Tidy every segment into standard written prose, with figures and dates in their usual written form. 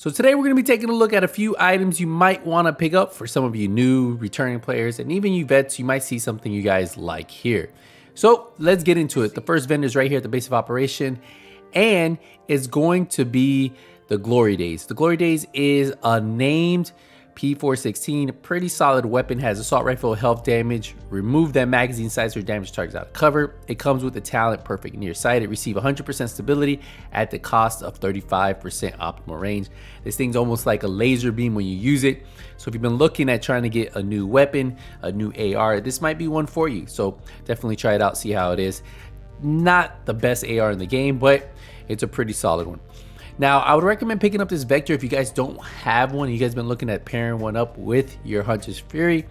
So today we're going to be taking a look at a few items you might want to pick up for some of you new returning players, and even you vets, you might see something you guys like here. So let's get into it. The first vendor is right here at the base of operation, and it's going to be the Glory Days. The Glory Days is a named P416, pretty solid weapon, has assault rifle health damage, remove that magazine size or damage targets out of cover. It comes with the talent perfect near sight. It receives 100% stability at the cost of 35% optimal range. This thing's almost like a laser beam when you use it. So if you've been looking at trying to get a new weapon, a new AR, this might be one for you. So definitely try it out, see how it is. Not the best AR in the game, but it's a pretty solid one. Now, I would recommend picking up this Vector if you guys don't have one. You guys been looking at pairing one up with your Hunter's Fury.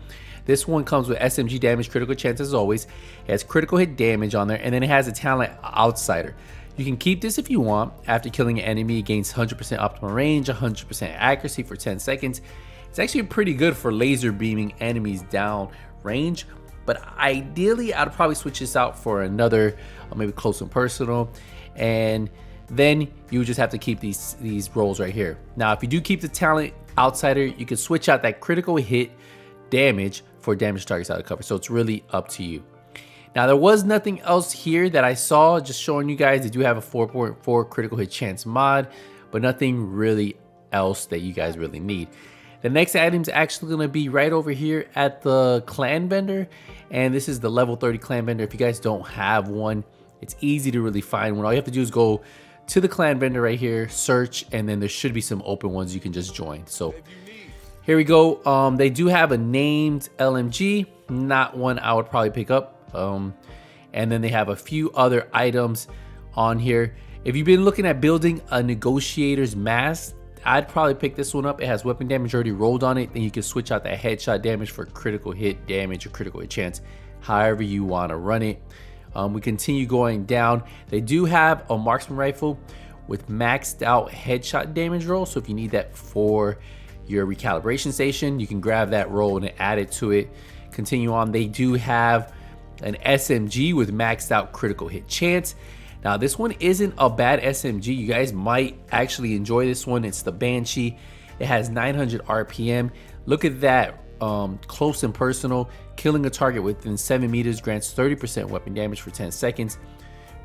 This one comes with SMG damage, critical chance as always. It has critical hit damage on there, and then it has a talent Outsider. You can keep this if you want. After killing an enemy, it gains 100% optimal range, 100% accuracy for 10 seconds. It's actually pretty good for laser beaming enemies down range, but ideally, I'd probably switch this out for another, maybe close and personal, and then you would just have to keep these rolls right here. Now, if you do keep the talent Outsider, you can switch out that critical hit damage for damage targets out of cover. So it's really up to you. Now, there was nothing else here that I saw, just showing you guys. They do have a 4.4 critical hit chance mod, but nothing really else that you guys really need. The next item is actually going to be right over here at the clan vendor, and this is the level 30 clan vendor. If you guys don't have one, it's easy to really find one. All you have to do is go to the clan vendor right here, search, and then there should be some open ones you can just join. So here we go. They do have a named LMG, not one I would probably pick up. And then they have a few other items on here. If you've been looking at building a Negotiator's Mask, I'd probably pick this one up. It has weapon damage already rolled on it. Then you can switch out that headshot damage for critical hit damage or critical hit chance, however you want to run it. We continue going down. They do have a Marksman Rifle with maxed out headshot damage roll. So if you need that for your recalibration station, you can grab that roll and add it to it. Continue on. They do have an SMG with maxed out critical hit chance. Now, this one isn't a bad SMG. You guys might actually enjoy this one. It's the Banshee. It has 900 RPM. Look at that. Close and personal, killing a target within 7 meters grants 30% weapon damage for 10 seconds.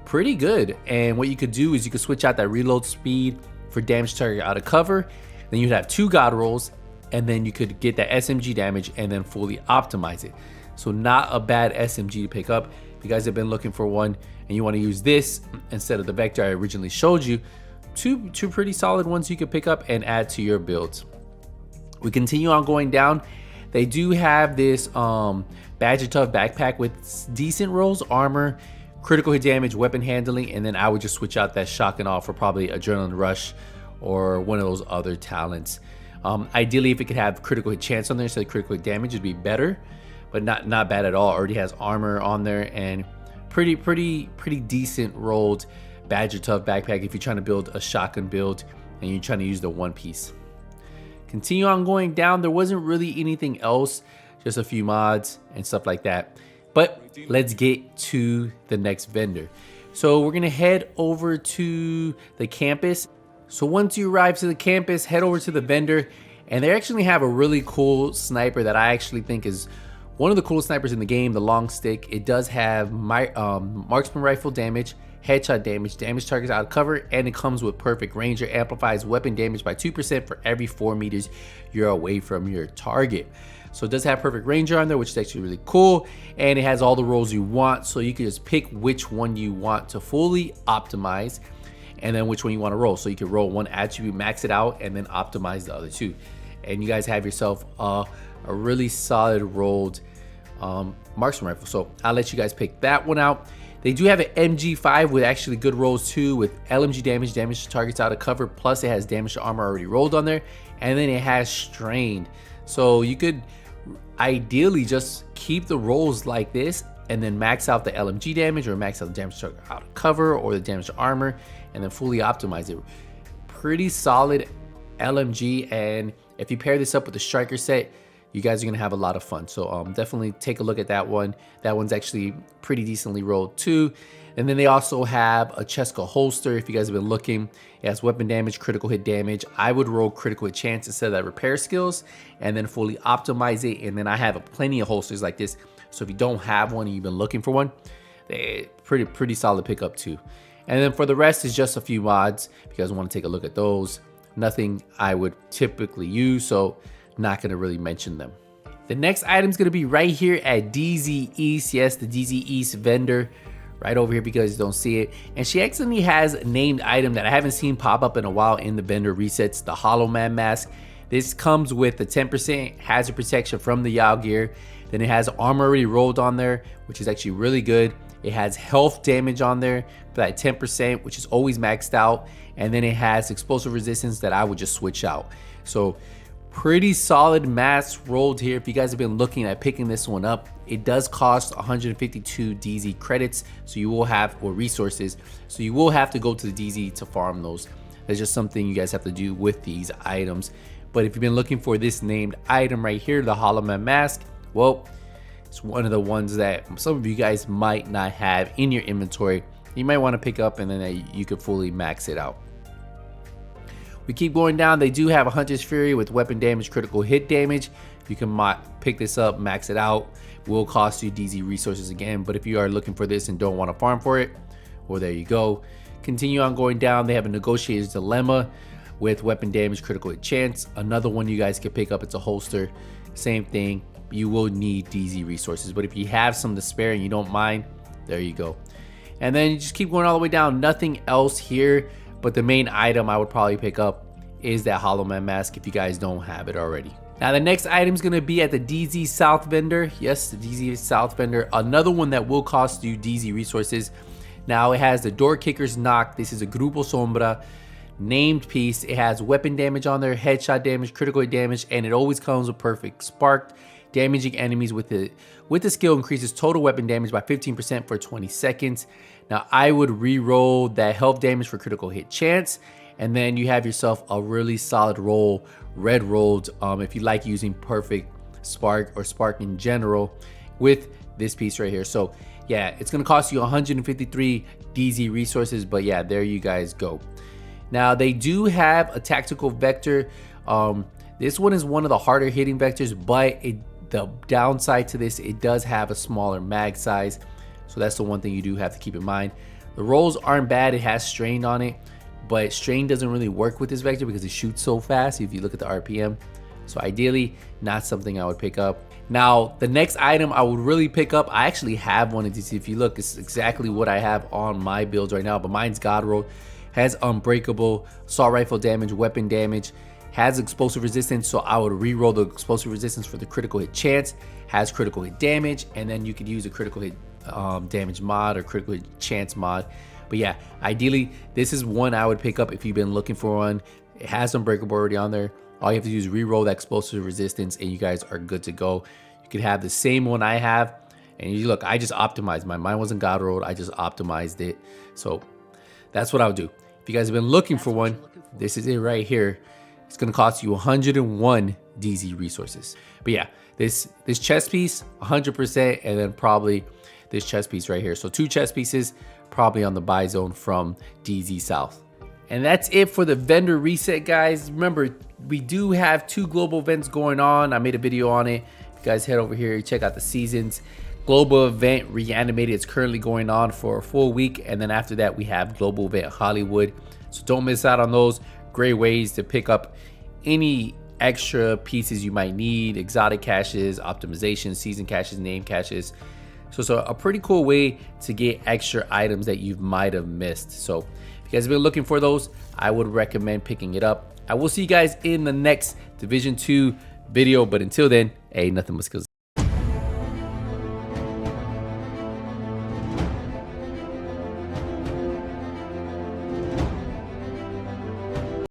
Pretty good. And what you could do is you could switch out that reload speed for damage target out of cover. Then you'd have 2 god rolls, and then you could get that SMG damage and then fully optimize it. So not a bad SMG to pick up. If you guys have been looking for one and you want to use this instead of the Vector I originally showed you, two pretty solid ones you could pick up and add to your builds. We continue on going down. They do have this Badger Tough backpack with decent rolls, armor, critical hit damage, weapon handling, and then I would just switch out that shotgun off for probably Adrenaline Rush or one of those other talents. Ideally, if it could have critical hit chance on there instead of critical hit damage, it'd be better, but not bad at all. Already has armor on there and pretty decent rolled Badger Tough backpack if you're trying to build a shotgun build and you're trying to use the one piece. Continue on going down. There wasn't really anything else, just a few mods and stuff like that. But let's get to the next vendor. So we're gonna head over to the campus. So once you arrive to the campus, head over to the vendor, and they actually have a really cool sniper that I actually think is one of the coolest snipers in the game, the long stick. It does have Marksman Rifle damage, headshot damage, damage targets out of cover, and it comes with perfect range. It amplifies weapon damage by 2% for every 4 meters you're away from your target. So it does have perfect ranger on there, which is actually really cool, and it has all the rolls you want, so you can just pick which one you want to fully optimize and then which one you want to roll. So you can roll one attribute, max it out, and then optimize the other 2, and you guys have yourself a really solid rolled Marksman Rifle. So I'll let you guys pick that one out. They do have an MG5 with actually good rolls too, with LMG damage, damage to targets out of cover, plus it has damage to armor already rolled on there, and then it has strained. So you could ideally just keep the rolls like this and then max out the LMG damage or max out the damage to out of cover or the damage to armor and then fully optimize it. Pretty solid LMG, and if you pair this up with the striker set, you guys are gonna have a lot of fun. So definitely take a look at that one. That one's actually pretty decently rolled too. And then they also have a Chesca Holster. If you guys have been looking, it has weapon damage, critical hit damage. I would roll critical hit chance instead of that repair skills and then fully optimize it. And then I have plenty of holsters like this. So if you don't have one and you've been looking for one, they're pretty solid pickup too. And then for the rest is just a few mods. If you guys want to take a look at those, nothing I would typically use, so not going to really mention them. The next item is going to be right here at DZ East. Yes, the DZ East vendor right over here because you don't see it. And she actually has a named item that I haven't seen pop up in a while in the vendor resets, the Holoman Mask. This comes with the 10% hazard protection from the Yao gear. Then it has armor already rolled on there, which is actually really good. It has health damage on there for that 10%, which is always maxed out. And then it has explosive resistance that I would just switch out. So pretty solid mask rolled here. If you guys have been looking at picking this one up, it does cost 152 DZ credits. So you will have, or resources. So you will have to go to the DZ to farm those. That's just something you guys have to do with these items. But if you've been looking for this named item right here, the Holoman Mask, well, it's one of the ones that some of you guys might not have in your inventory. You might want to pick up and then you could fully max it out. We keep going down. They do have a Hunter's Fury with weapon damage, critical hit damage. You can pick this up, max it out. Will cost you DZ resources again, but if you are looking for this and don't want to farm for it, well, there you go. Continue on going down. They have a Negotiator's Dilemma with weapon damage, critical hit chance. Another one you guys can pick up. It's a holster. Same thing. You will need DZ resources, but if you have some to spare and you don't mind, there you go. And then you just keep going all the way down. Nothing else here, but the main item I would probably pick up is that Holoman Mask if you guys don't have it already. Now the next item is going to be at the DZ South vendor. Yes, the DZ South vendor. Another one that will cost you DZ resources. Now it has the Door Kicker's Knock. This is a Grupo Sombra named piece. It has weapon damage on there, headshot damage, critical hit damage, and it always comes with perfect spark. Damaging enemies with the skill increases total weapon damage by 15% for 20 seconds. Now I would re-roll that health damage for critical hit chance, and then you have yourself a really solid roll, red rolled, if you like using perfect spark or spark in general with this piece right here. So yeah, it's gonna cost you 153 DZ resources, but yeah, there you guys go. Now they do have a tactical vector. This one is one of the harder hitting vectors, but the downside to this, it does have a smaller mag size. So that's the one thing you do have to keep in mind. The rolls aren't bad. It has strain on it, but strain doesn't really work with this vector because it shoots so fast if you look at the RPM. So ideally, not something I would pick up. Now, the next item I would really pick up, I actually have one of these. If you look, it's exactly what I have on my builds right now, but mine's God Roll. Has unbreakable, assault rifle damage, weapon damage, has explosive resistance, so I would re-roll the explosive resistance for the critical hit chance, has critical hit damage, and then you could use a critical hit damage mod or critical hit chance mod. But yeah, ideally, this is one I would pick up if you've been looking for one. It has unbreakable already on there. All you have to do is re-roll that explosive resistance and you guys are good to go. You could have the same one I have, and you look, I just optimized mine. Mine wasn't God rolled, I just optimized it. So that's what I would do. If you guys have been looking for one, this is it right here. It's gonna cost you 101 DZ resources. But yeah, this chest piece, 100%, and then probably this chest piece right here. So 2 chest pieces, probably on the buy zone from DZ South. And that's it for the vendor reset, guys. Remember, we do have 2 global events going on. I made a video on it. If you guys head over here, check out the seasons. Global event Reanimated is currently going on for a full week, and then after that we have global event Hollywood. So don't miss out on those. Great ways to pick up any extra pieces you might need, exotic caches, optimization, season caches, name caches. So it's a pretty cool way to get extra items that you might have missed. So if you guys have been looking for those, I would recommend picking it up. I will see you guys in the next Division 2 video, but until then, hey, nothing but skills.